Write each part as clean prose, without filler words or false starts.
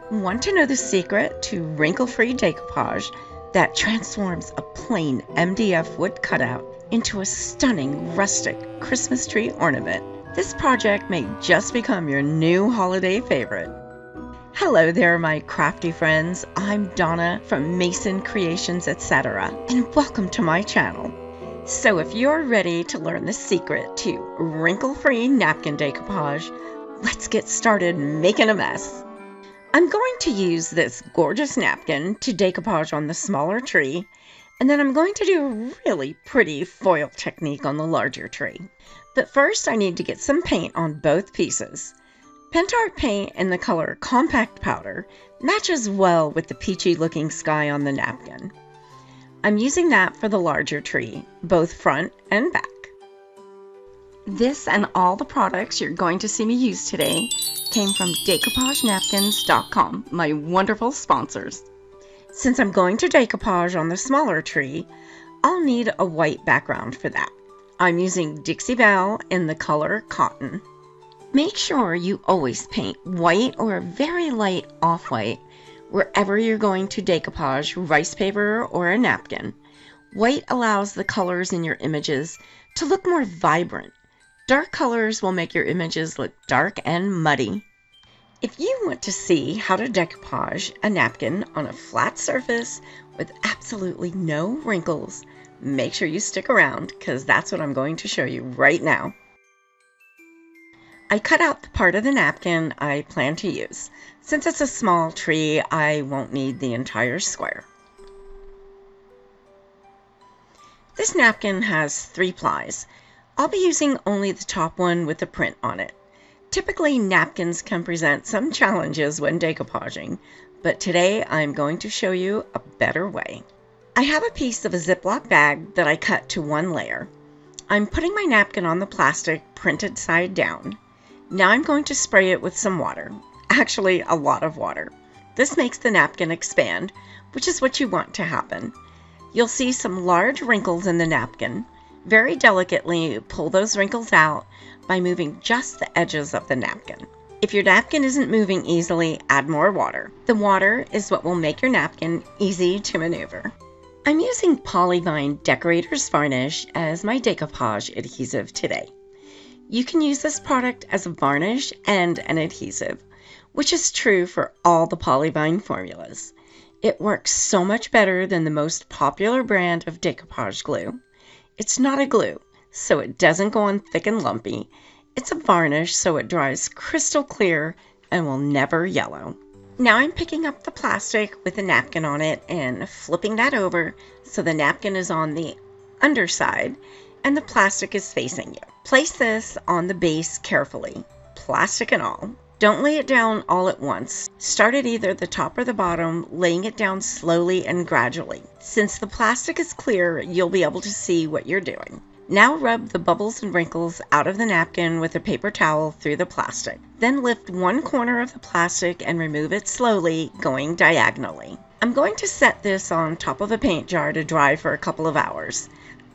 Want to know the secret to wrinkle-free decoupage that transforms a plain MDF wood cutout into a stunning rustic Christmas tree ornament? This project may just become your new holiday favorite. Hello there, my crafty friends. I'm Donna from Mason Creations, etc., and welcome to my channel. So if you're ready to learn the secret to wrinkle-free napkin decoupage, let's get started making a mess. I'm going to use this gorgeous napkin to decoupage on the smaller tree, and then I'm going to do a really pretty foil technique on the larger tree. But first I need to get some paint on both pieces. Pentart paint in the color Compact Powder matches well with the peachy looking sky on the napkin. I'm using that for the larger tree, both front and back. This and all the products you're going to see me use today came from decoupagenapkins.com, my wonderful sponsors. Since I'm going to decoupage on the smaller tree, I'll need a white background for that. I'm using Dixie Belle in the color Cotton. Make sure you always paint white or a very light off-white wherever you're going to decoupage rice paper or a napkin. White allows the colors in your images to look more vibrant. Dark colors will make your images look dark and muddy. If you want to see how to decoupage a napkin on a flat surface with absolutely no wrinkles, make sure you stick around because that's what I'm going to show you right now. I cut out the part of the napkin I plan to use. Since it's a small tree, I won't need the entire square. This napkin has 3 plies. I'll be using only the top one with the print on it. Typically, napkins can present some challenges when decoupaging, but today I'm going to show you a better way. I have a piece of a Ziploc bag that I cut to 1 layer. I'm putting my napkin on the plastic printed side down. Now I'm going to spray it with some water. Actually, a lot of water. This makes the napkin expand, which is what you want to happen. You'll see some large wrinkles in the napkin. Very delicately pull those wrinkles out by moving just the edges of the napkin. If your napkin isn't moving easily, add more water. The water is what will make your napkin easy to maneuver. I'm using Polyvine Decorator's Varnish as my decoupage adhesive today. You can use this product as a varnish and an adhesive, which is true for all the Polyvine formulas. It works so much better than the most popular brand of decoupage glue. It's not a glue, so it doesn't go on thick and lumpy. It's a varnish, so it dries crystal clear and will never yellow. Now I'm picking up the plastic with a napkin on it and flipping that over so the napkin is on the underside and the plastic is facing you. Place this on the base carefully, plastic and all. Don't lay it down all at once. Start at either the top or the bottom, laying it down slowly and gradually. Since the plastic is clear, you'll be able to see what you're doing. Now rub the bubbles and wrinkles out of the napkin with a paper towel through the plastic. Then lift one corner of the plastic and remove it slowly, going diagonally. I'm going to set this on top of a paint jar to dry for a couple of hours.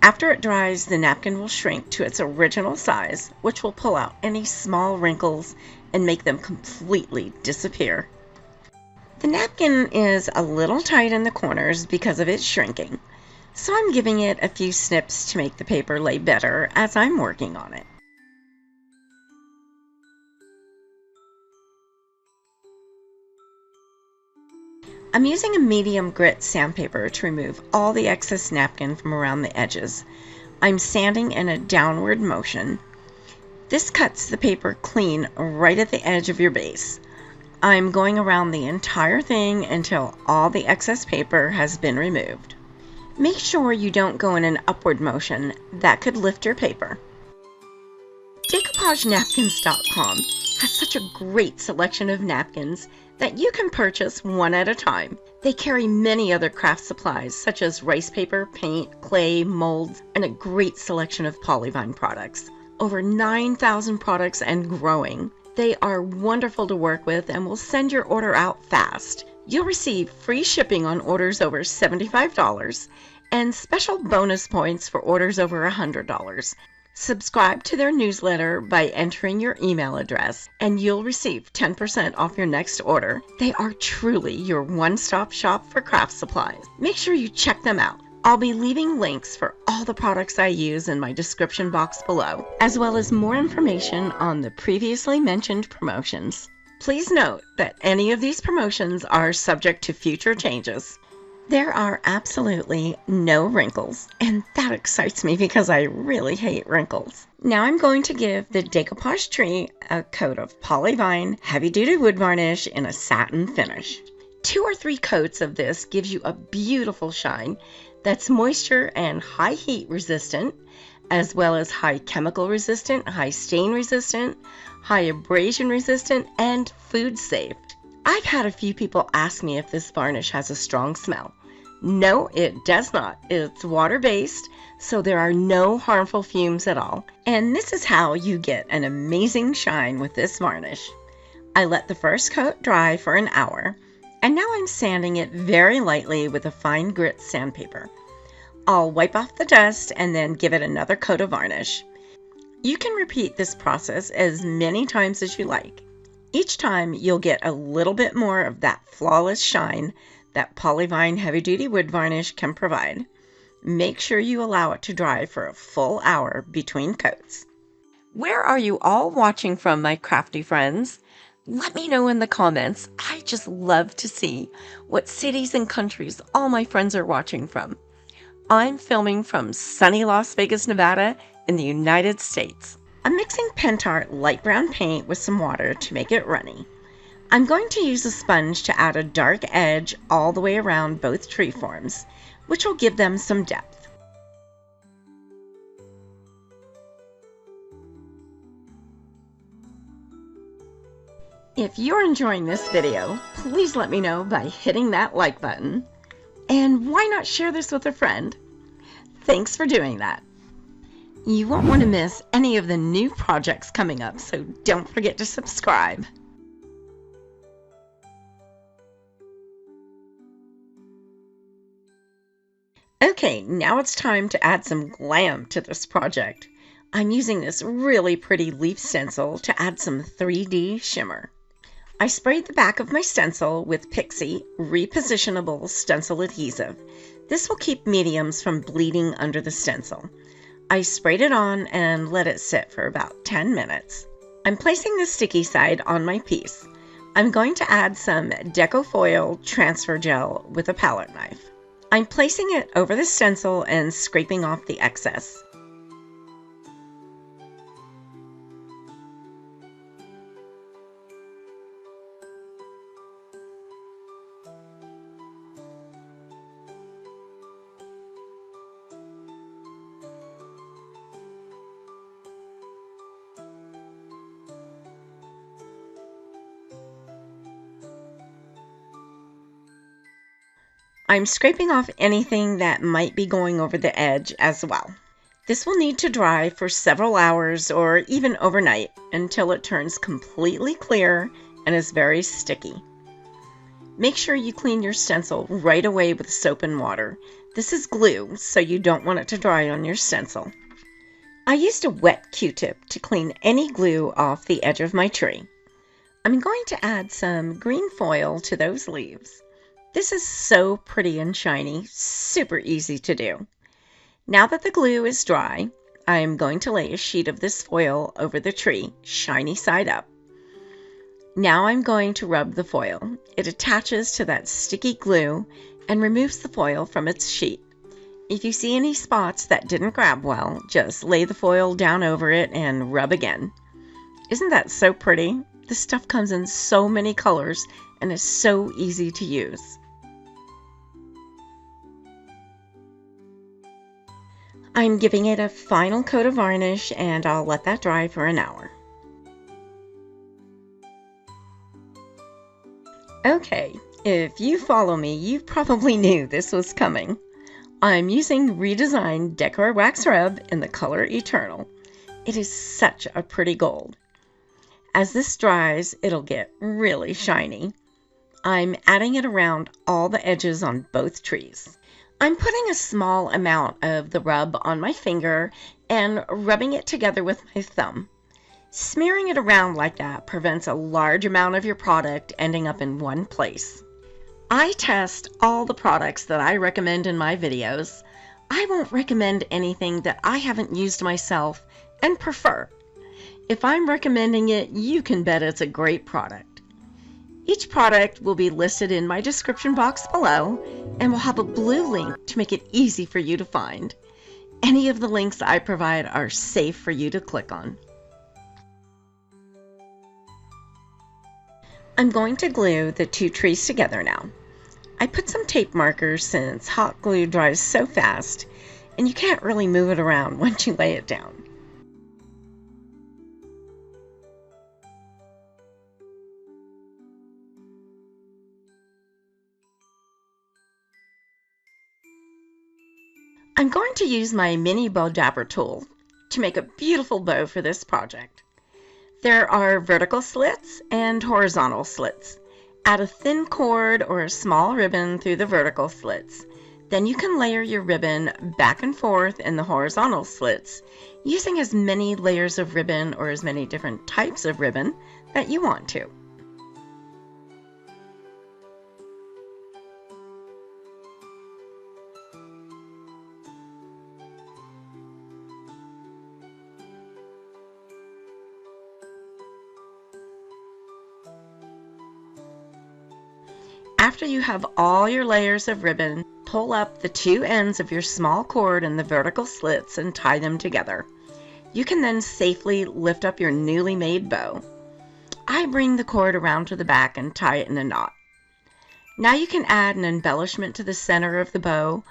After it dries, the napkin will shrink to its original size, which will pull out any small wrinkles and make them completely disappear. The napkin is a little tight in the corners because of its shrinking, so I'm giving it a few snips to make the paper lay better as I'm working on it. I'm using a medium grit sandpaper to remove all the excess napkin from around the edges. I'm sanding in a downward motion. This cuts the paper clean right at the edge of your base. I'm going around the entire thing until all the excess paper has been removed. Make sure you don't go in an upward motion. That could lift your paper. Decoupagenapkins.com has such a great selection of napkins that you can purchase one at a time. They carry many other craft supplies such as rice paper, paint, clay, molds, and a great selection of Polyvine products. Over 9,000 products and growing. They are wonderful to work with and will send your order out fast. You'll receive free shipping on orders over $75 and special bonus points for orders over $100. Subscribe to their newsletter by entering your email address, and you'll receive 10% off your next order. They are truly your one-stop shop for craft supplies. Make sure you check them out. I'll be leaving links for all the products I use in my description box below, as well as more information on the previously mentioned promotions. Please note that any of these promotions are subject to future changes. There are absolutely no wrinkles, and that excites me because I really hate wrinkles. Now I'm going to give the decoupage tree a coat of polyvine heavy-duty wood varnish in a satin finish. 2 or 3 coats of this gives you a beautiful shine that's moisture and high heat resistant, as well as high chemical resistant, high stain resistant, high abrasion resistant, and food safe. I've had a few people ask me if this varnish has a strong smell. No, it does not. It's water-based, so there are no harmful fumes at all. And this is how you get an amazing shine with this varnish. I let the first coat dry for an hour, and now I'm sanding it very lightly with a fine grit sandpaper. I'll wipe off the dust and then give it another coat of varnish. You can repeat this process as many times as you like. Each time you'll get a little bit more of that flawless shine that polyvine heavy-duty wood varnish can provide. Make sure you allow it to dry for a full hour between coats. Where are you all watching from, my crafty friends? Let me know in the comments. I just love to see what cities and countries all my friends are watching from. I'm filming from sunny Las Vegas, Nevada in the United States. I'm mixing Pentart light brown paint with some water to make it runny. I'm going to use a sponge to add a dark edge all the way around both tree forms, which will give them some depth. If you're enjoying this video, please let me know by hitting that like button. And why not share this with a friend? Thanks for doing that. You won't want to miss any of the new projects coming up, so don't forget to subscribe. Okay, now it's time to add some glam to this project. I'm using this really pretty leaf stencil to add some 3D shimmer. I sprayed the back of my stencil with Pixie repositionable stencil adhesive. This will keep mediums from bleeding under the stencil. I sprayed it on and let it sit for about 10 minutes. I'm placing the sticky side on my piece. I'm going to add some Deco Foil transfer gel with a palette knife. I'm placing it over the stencil and scraping off the excess. I'm scraping off anything that might be going over the edge as well. This will need to dry for several hours or even overnight until it turns completely clear and is very sticky. Make sure you clean your stencil right away with soap and water. This is glue, so you don't want it to dry on your stencil. I used a wet Q-tip to clean any glue off the edge of my tree. I'm going to add some green foil to those leaves. This is so pretty and shiny, super easy to do. Now that the glue is dry, I am going to lay a sheet of this foil over the tree, shiny side up. Now I'm going to rub the foil. It attaches to that sticky glue and removes the foil from its sheet. If you see any spots that didn't grab well, just lay the foil down over it and rub again. Isn't that so pretty? This stuff comes in so many colors and is so easy to use. I'm giving it a final coat of varnish and I'll let that dry for an hour. Okay, if you follow me, you probably knew this was coming. I'm using redesigned Decor Wax Rub in the color Eternal. It is such a pretty gold. As this dries, it'll get really shiny. I'm adding it around all the edges on both trees. I'm putting a small amount of the rub on my finger and rubbing it together with my thumb. Smearing it around like that prevents a large amount of your product ending up in one place. I test all the products that I recommend in my videos. I won't recommend anything that I haven't used myself and prefer. If I'm recommending it, you can bet it's a great product. Each product will be listed in my description box below and will have a blue link to make it easy for you to find. Any of the links I provide are safe for you to click on. I'm going to glue the two trees together now. I put some tape markers since hot glue dries so fast and you can't really move it around once you lay it down. I'm going to use my mini bow dabber tool to make a beautiful bow for this project. There are vertical slits and horizontal slits. Add a thin cord or a small ribbon through the vertical slits. Then you can layer your ribbon back and forth in the horizontal slits, using as many layers of ribbon or as many different types of ribbon that you want to. After you have all your layers of ribbon, pull up the two ends of your small cord in the vertical slits and tie them together. You can then safely lift up your newly made bow. I bring the cord around to the back and tie it in a knot. Now you can add an embellishment to the center of the bow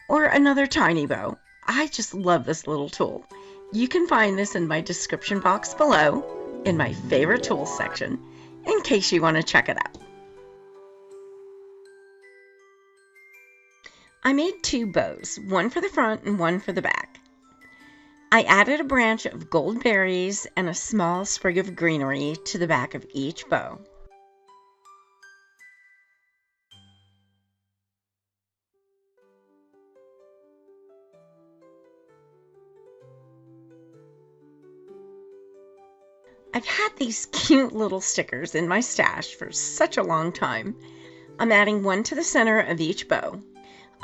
or another tiny bow. I just love this little tool. You can find this in my description box below in my favorite tools section in case you want to check it out. I made two bows, one for the front and one for the back. I added a branch of gold berries and a small sprig of greenery to the back of each bow. I've had these cute little stickers in my stash for such a long time. I'm adding one to the center of each bow.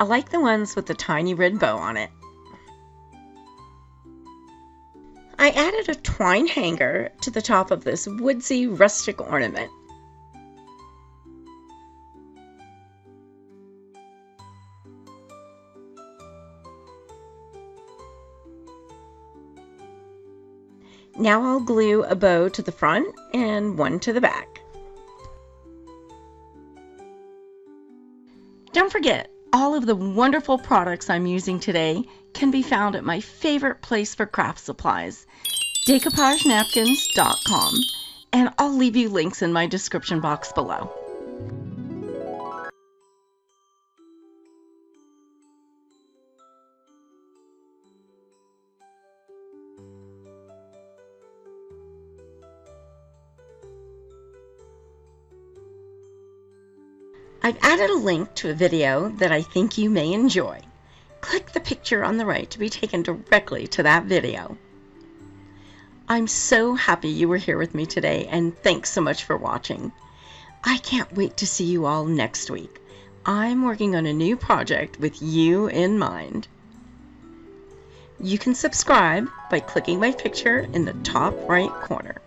I like the ones with the tiny red bow on it. I added a twine hanger to the top of this woodsy rustic ornament. Now I'll glue a bow to the front and one to the back. Don't forget, all of the wonderful products I'm using today can be found at my favorite place for craft supplies, decoupagenapkins.com, and I'll leave you links in my description box below. I've added a link to a video that I think you may enjoy. Click the picture on the right to be taken directly to that video. I'm so happy you were here with me today, and thanks so much for watching. I can't wait to see you all next week. I'm working on a new project with you in mind. You can subscribe by clicking my picture in the top right corner.